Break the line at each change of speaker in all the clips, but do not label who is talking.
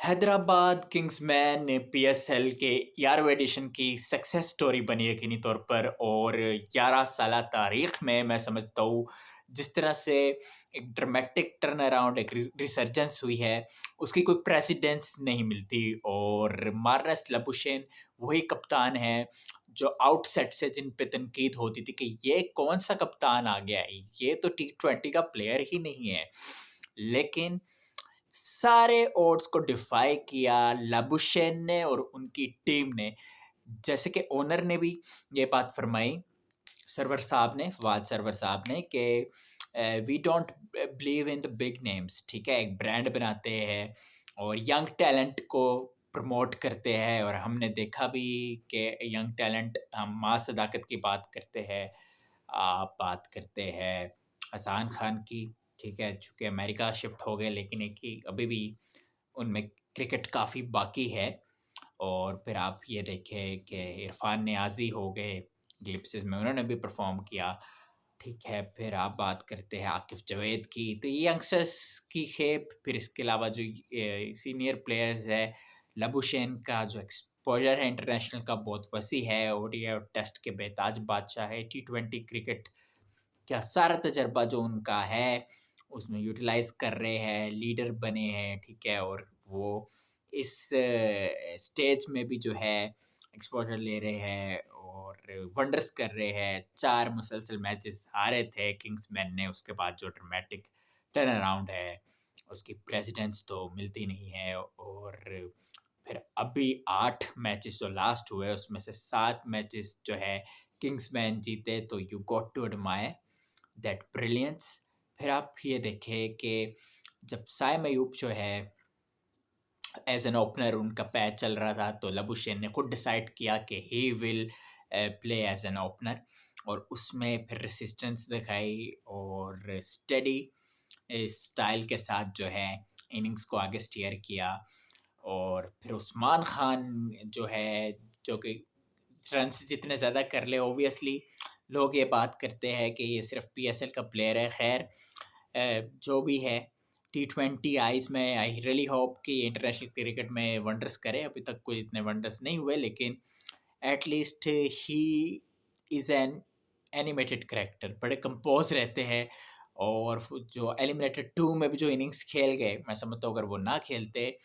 Hyderabad Kingsman ने PSL के 11वें addition की सक्सेस स्टोरी बनी यकीनी तौर पर और 11 साल तारीख में मैं समझता हूँ जिस तरह से एक ड्रामेटिक टर्न अराउंड एक रिसर्जेंस हुई है उसकी कोई प्रेसिडेंस नहीं मिलती और मार्नस लबुशेन वही कप्तान है जो आउटसेट से जिन पे तनकीद होती थी कि ये कौन सा कप्तान आ गया है, ये तो T20 का प्लेयर ही नहीं है। लेकिन सारे ओड्स को डिफाई किया लाबुशेन ने और उनकी टीम ने। जैसे कि ओनर ने भी ये बात फरमाई, सरवर साहब ने, फवाद सरवर साहब ने, कि we don't believe in the big names. ठीक है, एक ब्रांड बनाते हैं और यंग टैलेंट को प्रमोट करते हैं और हमने देखा भी कि यंग टैलेंट, हम माँ सदाकत की बात करते हैं, आप बात करते हैं हसान खान की। ठीक है, चूँकि अमेरिका शिफ्ट हो गए लेकिन एक ही अभी भी उनमें क्रिकेट काफ़ी बाकी है। और फिर आप ये देखें कि इरफान नियाज़ी हो गए, ग्लिम्पसेस में उन्होंने भी परफ़ॉर्म किया। ठीक है, फिर आप बात करते हैं आकिफ़ जावेद की, तो ये यंगस्टर्स की खेप। फिर इसके अलावा जो सीनियर प्लेयर्स हैं, लबुशेन का जो एक्सपोज़र है इंटरनेशनल का बहुत वसी है, ओडीआई और टेस्ट के बेताज बादशाह है। टी20 क्रिकेट क्या सारा तजर्बा जो उनका है, उसमें यूटिलाइज़ कर रहे हैं, लीडर बने हैं, ठीक है? और वो इस स्टेज में भी जो है एक्सपोज़र ले रहे हैं और वंडर्स कर रहे हैं। 4 मुसलसल मैचेस हारे थे किंग्समैन ने, उसके बाद जो ड्रामेटिक टर्न अराउंड है, उसकी प्रेसिडेंस तो मिलती नहीं है। और फिर अभी 8 मैचेस जो लास्ट हुए, उसमें से 7 मैचेस जो है किंग्समैन जीते, तो you got to admire that brilliance. फिर आप ये देखें कि जब साइम अयूब जो है एज एन ओपनर उनका पैच चल रहा था, तो लबुशेन ने खुद डिसाइड किया कि he will play as an opener और उसमें फिर रेसिस्टेंस दिखाई और स्टेडी स्टाइल के साथ जो है इनिंग्स को आगे स्टीयर किया। और फिर उस्मान खान जो है, जो कि रन्स जितने ज़्यादा कर ले, ऑब्वियसली लोग ये बात करते हैं कि ये सिर्फ पीएसएल का प्लेयर है। खैर, जो भी है, T20 आइज़ में आई रियली होप कि इंटरनेशनल क्रिकेट में वंडर्स करे। अभी तक कोई इतने वंडर्स नहीं हुए, लेकिन at least he is an animated character, बड़े कंपोज रहते हैं। और जो एलिमिनेटेड 2 में भी जो इनिंग्स खेल गए, मैं समझता हूँ अगर वो ना खेलते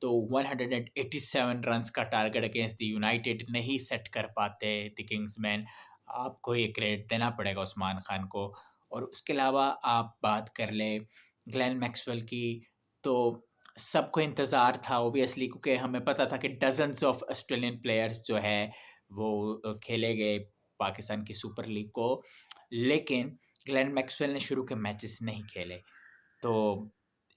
तो 187 रन्स का टारगेट अगेंस्ट द यूनाइटेड नहीं सेट कर पाते द किंग्समैन। आपको ये क्रेडिट देना पड़ेगा उस्मान खान को। और उसके अलावा आप बात कर लें ग्लेन मैक्सवेल की, तो सबको इंतज़ार था ऑब्वियसली, क्योंकि हमें पता था कि डज़न्स ऑफ ऑस्ट्रेलियन प्लेयर्स जो है वो खेले गए पाकिस्तान की सुपर लीग को, लेकिन ग्लेन मैक्सवेल ने शुरू के मैचेस नहीं खेले। तो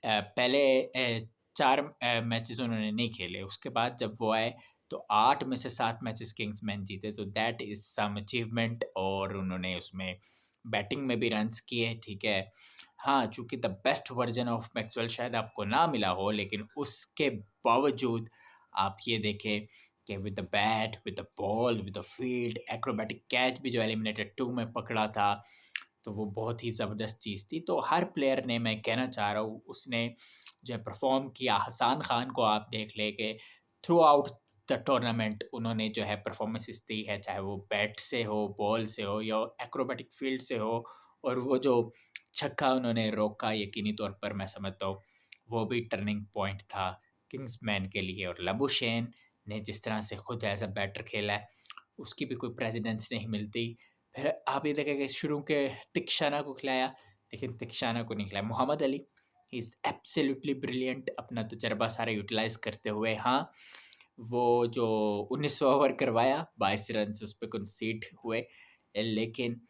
पहले 4 मैचेस उन्होंने नहीं खेले, उसके बाद जब वो आए तो 8 में से 7 मैचेस किंग्समैन जीते, तो दैट इज़ सम अचीवमेंट। और उन्होंने उसमें बैटिंग में भी रन्स किए, ठीक है। हाँ, चूँकि the best version of Maxwell शायद आपको ना मिला हो, लेकिन उसके बावजूद आप ये देखें कि with the bat, with the ball, with the field, acrobatic catch भी जो एलिमिनेटेड 2 में पकड़ा था, तो वो बहुत ही ज़बरदस्त चीज़ थी। तो हर प्लेयर ने, मैं कहना चाह रहा हूँ, उसने जो है परफ़ॉर्म किया। हसान खान को आप देख लें कि थ्रू आउट द टूर्नामेंट उन्होंने जो है परफ़ॉर्मेंसेस दी है, चाहे वो बैट से हो, बॉल से हो या एक्रोबैटिक फ़ील्ड से हो। और वो जो छक्का उन्होंने रोका, यकीनी तौर पर मैं समझता हूँ वो भी टर्निंग पॉइंट था किंग्समैन के लिए। और लबुशेन ने जिस तरह से खुद एज़ अ बैटर खेला है, उसकी भी कोई प्रेसिडेंस नहीं मिलती। फिर आप ये देखें कि शुरू के तिक्षाना को खिलाया, लेकिन तिक्षाना को नहीं खिलाया। Mohammad Ali, he is absolutely brilliant, अपना तजर्बा सारा यूटिलाइज़ करते हुए। हाँ, वो जो 1900 ओवर करवाया, 22 रन्स उस पे कंसीड हुए, लेकिन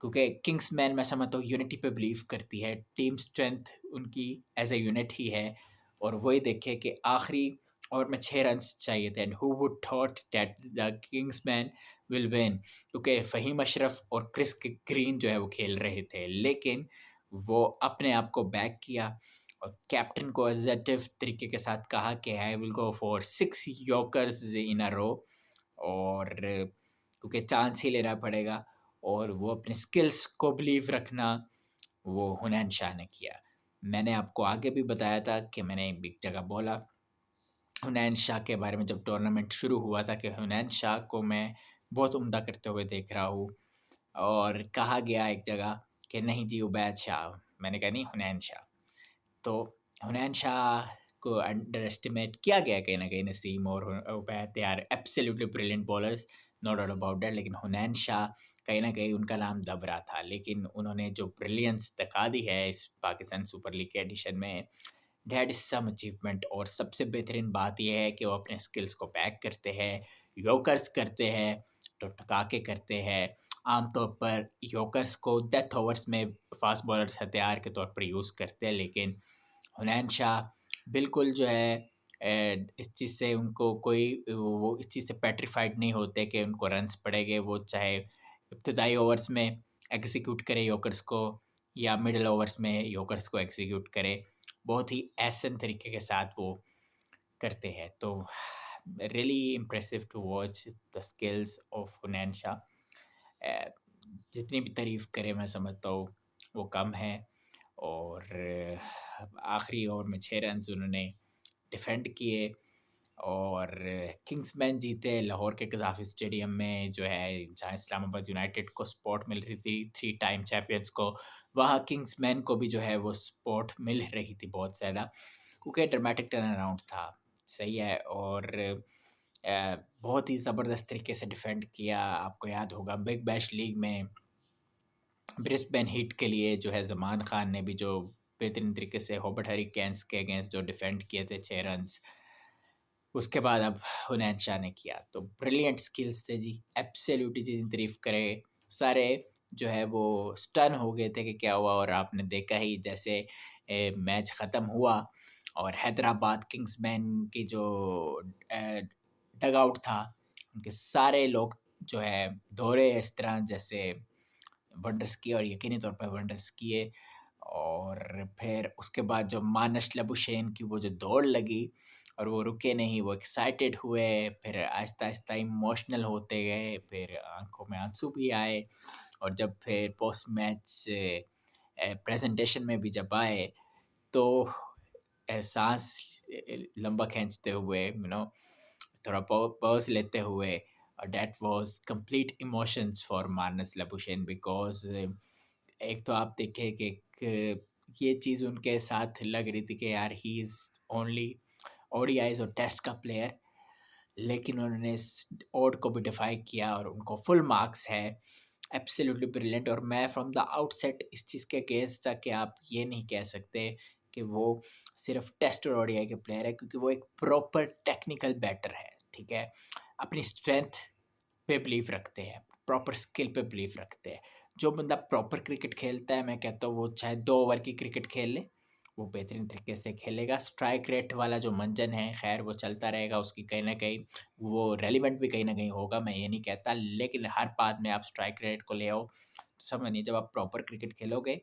क्योंकि किंग्समैन, मैं समझता हूँ, यूनिटी पे बिलीव करती है, टीम स्ट्रेंथ उनकी एज ए यूनिट ही है। और वही देखे कि आखिरी ओवर में 6 रन्स चाहिए थे, and who would thought that the Kingsman will win, क्योंकि फ़हीम अशरफ और क्रिस ग्रीन जो है वो खेल रहे थे, लेकिन वो अपने आप को बैक किया और कैप्टन को असर्टिव तरीके के साथ कहा कि I will go for 6 yorkers in a row, और क्योंकि चांस ही लेना पड़ेगा। और वो अपने स्किल्स को बिलीव रखना, वो हुनैन शाह ने किया। मैंने आपको आगे भी बताया था कि मैंने एक जगह बोला हुनैन शाह के बारे में जब टूर्नामेंट शुरू हुआ था कि हुनैन शाह को मैं बहुत उम्दा करते हुए देख रहा हूँ और कहा गया एक जगह कि नहीं जी उबैद शाह, मैंने कहा नहीं हुनैन शाह। तो हुनैन शाह को अंडर एस्टिमेट किया गया कहीं न कहीं। नसीम और Ubaid they are absolutely brilliant bowlers, no doubt about that. लेकिन हुनैन शाह कहीं न कहीं उनका नाम दब रहा था। लेकिन उन्होंने जो ब्रिलियंस दिखा दी है इस पाकिस्तान सुपर लीग के एडिशन में, दैट इज़ सम अचीवमेंट। और सबसे बेहतरीन बात ये है कि वो अपने स्किल्स को बैक करते हैं, यॉर्कर्स करते हैं, टकटका करते हैं। आमतौर पर यॉर्कर्स को डेथ ओवर्स में फास्ट बॉलर्स हथियार के तौर पर यूज़ करते हैं, लेकिन हुनैन शाह बिल्कुल जो है इस चीज़ से उनको कोई वो इस चीज़ से पेट्रिफाइड नहीं होते कि उनको रन्स पड़ेंगे। वो चाहे इब्तदाई ओवर्स में एग्जीक्यूट करे यॉर्कर्स को या मिडल ओवर्स में यॉर्कर्स को एग्जीक्यूट करे, बहुत ही ऐसन तरीके के साथ वो करते हैं। तो really impressive to watch the skills of Hunain Shah. जितनी भी तारीफ़ करें मैं समझता हूँ वो कम है। और आखिरी ओवर में 6 रन्स उन्होंने डिफेंड किए और किंग्समैन जीते लाहौर के कज़ाफ़ी स्टेडियम में, जो है जहाँ इस्लामाबाद यूनाइटेड को स्पॉट मिल रही थी 3 टाइम चैंपियंस को, वहाँ किंग्समैन को भी जो है वो स्पॉट मिल रही थी बहुत ज़्यादा, क्योंकि ड्रामेटिक टर्न अराउंड था। सही है। और बहुत ही ज़बरदस्त तरीके से डिफेंड किया। आपको याद होगा बिग बैश लीग में ब्रिस्बेन हीट के लिए जो है ज़मान खान ने भी जो बेहतरीन तरीके से हॉबर्ट हरिकेन्स के अगेंस्ट जो डिफेंड किए थे 6 रन्स, उसके बाद अब हुनैन शाह ने किया। तो ब्रिलियंट स्किल्स थे जी, एब्सोल्यूटली जितनी तारीफ़ करें, सारे जो है वो स्टन हो गए थे कि क्या हुआ। और आपने देखा ही जैसे मैच ख़त्म हुआ और हैदराबाद किंग्समैन की जो डग आउट था, उनके सारे लोग जो है दौड़े इस तरह जैसे वंडर्स किए, और यकीनी तौर पे वंडर्स किए। और फिर उसके बाद जो मानस लबुशेन की वो जो दौड़ लगी और वो रुके नहीं, वो एक्साइटेड हुए, फिर आहिस्ता-आहिस्ता इमोशनल होते गए, फिर आँखों में आँसू भी आए। और जब फिर पोस्ट मैच प्रेज़ेंटेशन में भी जब आए, तो साँस लंबा खींचते हुए थोड़ा पॉज़ लेते हुए, that was complete emotions for Marnus Labuschagne. Because एक तो आप देखें कि एक ये चीज़ उनके साथ लग रही थी कि यार ही इज़ ओनली ओडीआईज़ और टेस्ट का प्लेयर, लेकिन उन्होंने इस ओड को भी डिफाई किया और उनको फुल मार्क्स है। Absolutely brilliant. और मैं फ्रॉम द आउटसेट इस चीज़ के अगेंस्ट था कि आप ये नहीं कह सकते कि वो सिर्फ टेस्ट और ओडीआई के प्लेयर है, क्योंकि वो एक प्रॉपर टेक्निकल बैटर है, ठीक है? अपनी स्ट्रेंथ पे बिलीव रखते हैं, प्रॉपर स्किल पे बिलीव रखते हैं। जो बंदा प्रॉपर क्रिकेट खेलता है, मैं कहता हूँ वो चाहे 2 ओवर की क्रिकेट खेल ले, वो बेहतरीन तरीके से खेलेगा। स्ट्राइक रेट वाला जो मंजन है, खैर वो चलता रहेगा, उसकी कहीं न कहीं वो रेलेवेंट भी कहीं न कहीं होगा, मैं ये नहीं कहता। लेकिन हर बात में आप स्ट्राइक रेट को ले आओ, तो समझ नहीं, जब आप प्रॉपर क्रिकेट खेलोगे,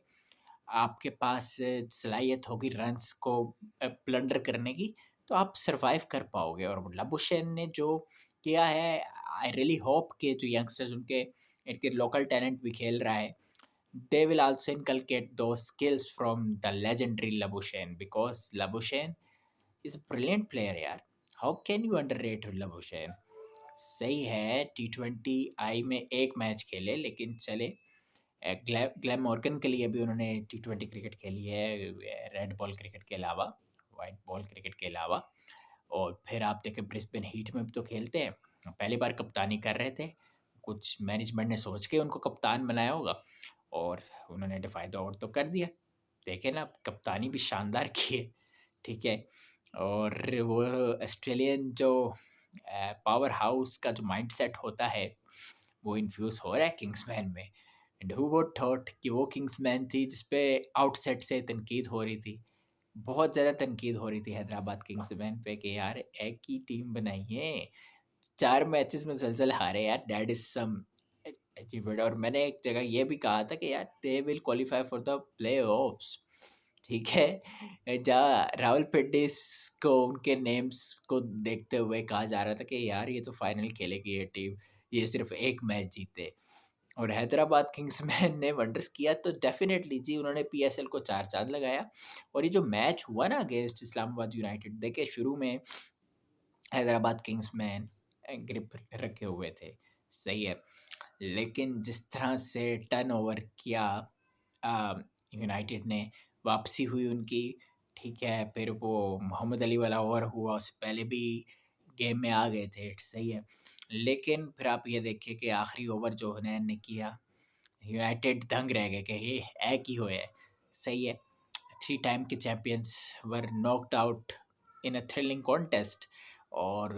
आपके पास सलाहियत होगी रन्स को प्लंडर करने की, तो आप सर्वाइव कर पाओगे। और लबुशेन ने जो किया है, आई रियली होप कि जो यंगस्टर्स उनके इनके लोकल टैलेंट भी खेल रहा है, they will also inculcate those skills from the legendary Labuschagne, because Labuschagne is a brilliant player यार। How can you underrate Labuschagne? सही है, टी20 आई में एक मैच खेले, लेकिन चले ग्लैम मॉर्गन के लिए भी उन्होंने टी20 क्रिकेट खेली है, रेड बॉल क्रिकेट के अलावा, वाइट बॉल क्रिकेट के अलावा। और फिर आप देखें ब्रिस्बेन हीट में भी तो खेलते हैं। पहली बार कप्तानी कर रहे थे, कुछ मैनेजमेंट ने सोच के उनको कप्तान बनाया होगा और उन्होंने डिफाई द ऑड तो कर दिया। देखें ना, कप्तानी भी शानदार की है, ठीक है? और वो ऑस्ट्रेलियन जो पावर हाउस का जो माइंडसेट होता है, वो इन्फ्यूज़ हो रहा है किंग्समैन में। एंड हू वुड थॉट कि वो किंग्समैन थी जिसपे आउटसेट से तनकीद हो रही थी। बहुत ज़्यादा तनकीद हो रही थी हैदराबाद किंग्समैन पे कि यार एक ही टीम बनाई है, 4 मैचेस मुसलसल हारे यार, दैट इज़ सम अचीवमेंट। और मैंने एक जगह ये भी कहा था कि यार they will qualify for the playoffs, ठीक है? जहाँ रावल पिंडीस को उनके नेम्स को देखते हुए कहा जा रहा था कि यार ये तो फाइनल खेलेगी ये टीम, ये सिर्फ़ 1 मैच जीते। और हैदराबाद किंग्समैन ने वंडर्स किया, तो डेफ़िनेटली जी उन्होंने पीएसएल को 4 चाँद लगाया। और ये जो मैच हुआ ना अगेंस्ट इस्लामाबाद यूनाइटेड, देखिए शुरू में हैदराबाद किंग्समैन ग्रिप रखे हुए थे, सही है। लेकिन जिस तरह से टर्नओवर किया यूनाइटेड ने, वापसी हुई उनकी, ठीक है, फिर वो मोहम्मद अली वाला ओवर हुआ, उससे पहले भी गेम में आ गए थे, सही है। लेकिन फिर आप ये देखिए कि आखिरी ओवर जो हुनैन ने किया, यूनाइटेड दंग रह गए कि ये है की होए है, सही है। 3 टाइम के champions were knocked out in a thrilling contest. और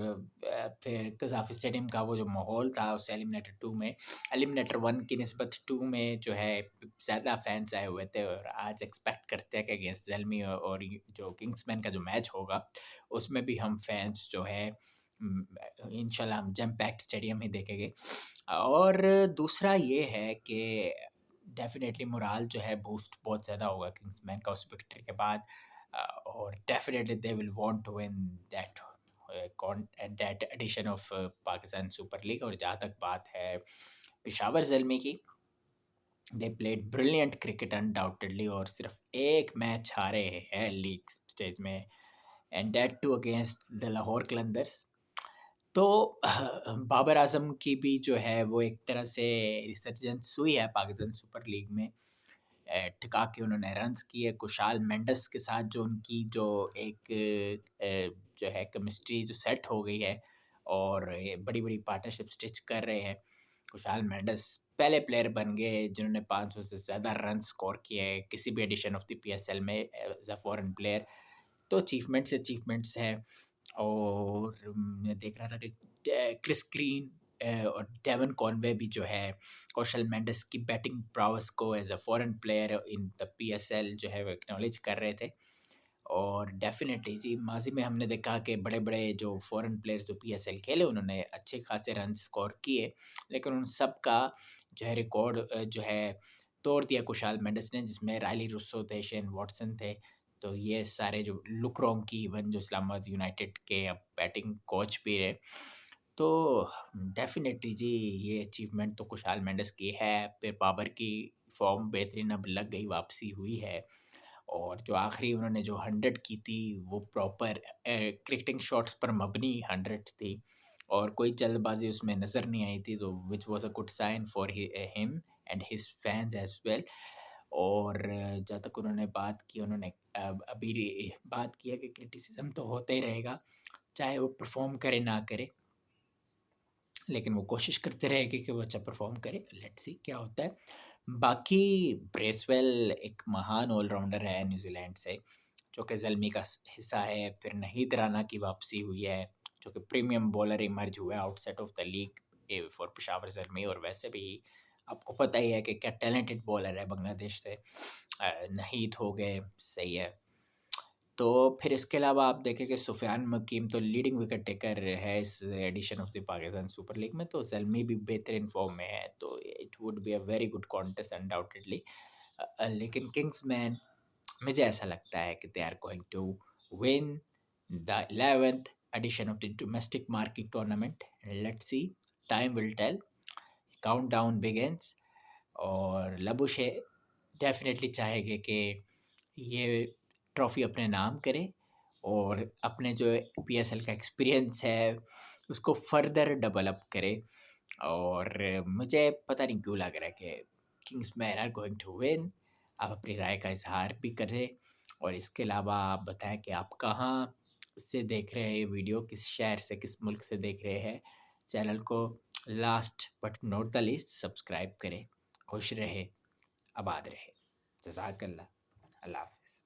फिर कज़ाफ़ी स्टेडियम का वो जो माहौल था उस एलिमिनेटर 2 में, एलिमिनेटर 1 की निस्बत 2 में जो है ज़्यादा फैन्स आए हुए थे, और आज एक्सपेक्ट करते हैं कि अगेंस्ट ज़ल्मी और ये जो किंग्समैन का जो मैच होगा, उसमें भी हम फैन्स जो है इंशाल्लाह हम जम पैक्ड स्टेडियम ही देखेंगे। और दूसरा ये है कि डेफ़िनेटली मोराल जो है बूस्ट बहुत ज़्यादा होगा किंग्समैन का उस विक्ट्री के बाद। और definitely they will want to win that that edition of Pakistan super league. और जहाँ तक बात है पेशावर ज़ल्मी की, they played brilliant cricket undoubtedly, और सिर्फ एक मैच हारे हैं लीग स्टेज में, and that too against the Lahore Qalandars. तो बाबर आजम की भी जो है वो एक तरह से रिसर्जेंस हुई है पाकिस्तान सुपर लीग में। टिका के उन्होंने रन्स किए, कुशाल मेंडिस के साथ जो उनकी जो एक जो है केमिस्ट्री जो सेट हो गई है, और ये बड़ी-बड़ी पार्टनरशिप स्टिच कर रहे हैं। कुशाल मेंडिस पहले प्लेयर बन गए जिन्होंने 500 से ज़्यादा रन स्कोर किए हैं किसी भी एडिशन ऑफ द पीएसएल में एज़ अ फॉरेन प्लेयर। तो अचीवमेंट्स हैं। और मैं देख रहा था कि क्रिस ग्रीन और डेवन कॉनवे भी जो है कौशल मेंडिस की बैटिंग prowess को as a foreign player in the PSL जो है वो एक्नॉलेज कर रहे थे। और डेफिनेटली जी माजी में हमने देखा कि बड़े-बड़े जो फॉरेन प्लेयर्स जो पीएसएल खेले उन्होंने अच्छे खासे रन स्कोर किए, लेकिन उन सब का जो है रिकॉर्ड जो है तोड़ दिया कुशाल मेंडिस ने, जिसमें रायली रुस्सो थे, शेन वॉटसन थे। तो ये सारे जो लुक रोंकी इवन जो इस्लामाबाद यूनाइटेड के अब बैटिंग कोच भी रहे। तो डेफ़िनेटली जी ये अचीवमेंट तो खुशहाल मेंडिस की है। फिर बाबर की फ़ॉर्म बेहतरीन अब लग गई, वापसी हुई है। और जो आखिरी उन्होंने जो 100 की थी वो प्रॉपर क्रिकेटिंग शॉट्स पर मबनी 100 थी, और कोई जल्दबाज़ी उसमें नज़र नहीं आई थी, तो which was a good sign for him and his fans as well. और जहाँ तक उन्होंने बात की, उन्होंने अभी बात की है कि क्रिटिसिज़्म तो होता ही रहेगा, चाहे वो परफ़ॉर्म करे ना करे। लेकिन वो कोशिश करते रहेंगे कि वो अच्छा परफ़ॉर्म करे, लेट्स सी क्या होता है। बाकी ब्रेसवेल एक महान ऑल-राउंडर है न्यूज़ीलैंड से, जो कि ज़ल्मी का हिस्सा है। फिर नहीद राना की वापसी हुई है, जो कि प्रीमियम बॉलर इमर्ज हुआ है outside of the league for Peshawar Zalmi. और वैसे भी आपको पता ही है कि क्या टैलेंटेड बॉलर है बांग्लादेश से। नहीद हो गए, सही है। तो फिर इसके अलावा आप देखें कि सुफ़ियान मकीम तो लीडिंग विकेट टेकर है इस edition of the Pakistan super league में, तो ज़ल्मी भी बेहतरीन फ़ॉर्म में है, तो it would be a very good contest undoubtedly. लेकिन किंग्समैन, मुझे ऐसा लगता है कि they are going to win the 11th edition of the domestic market tournament. Let's see, time will tell, countdown begins. और लबुशे डेफ़िनेटली चाहेंगे कि ये ट्रॉफ़ी अपने नाम करे, और अपने जो पीएसएल का एक्सपीरियंस है उसको फर्दर डेवलप करे। और मुझे पता नहीं क्यों लग रहा है कि Kingsmen are going to win. आप अपनी राय का इज़हार भी करें, और इसके अलावा आप बताएँ कि आप कहाँ से देख रहे हैं ये वीडियो, किस शहर से, किस मुल्क से देख रहे हैं। चैनल को last but not the least subscribe करें। खुश रहे, आबाद रहे। जज़ाकल्लाह। अल्लाह हाफ़िज़।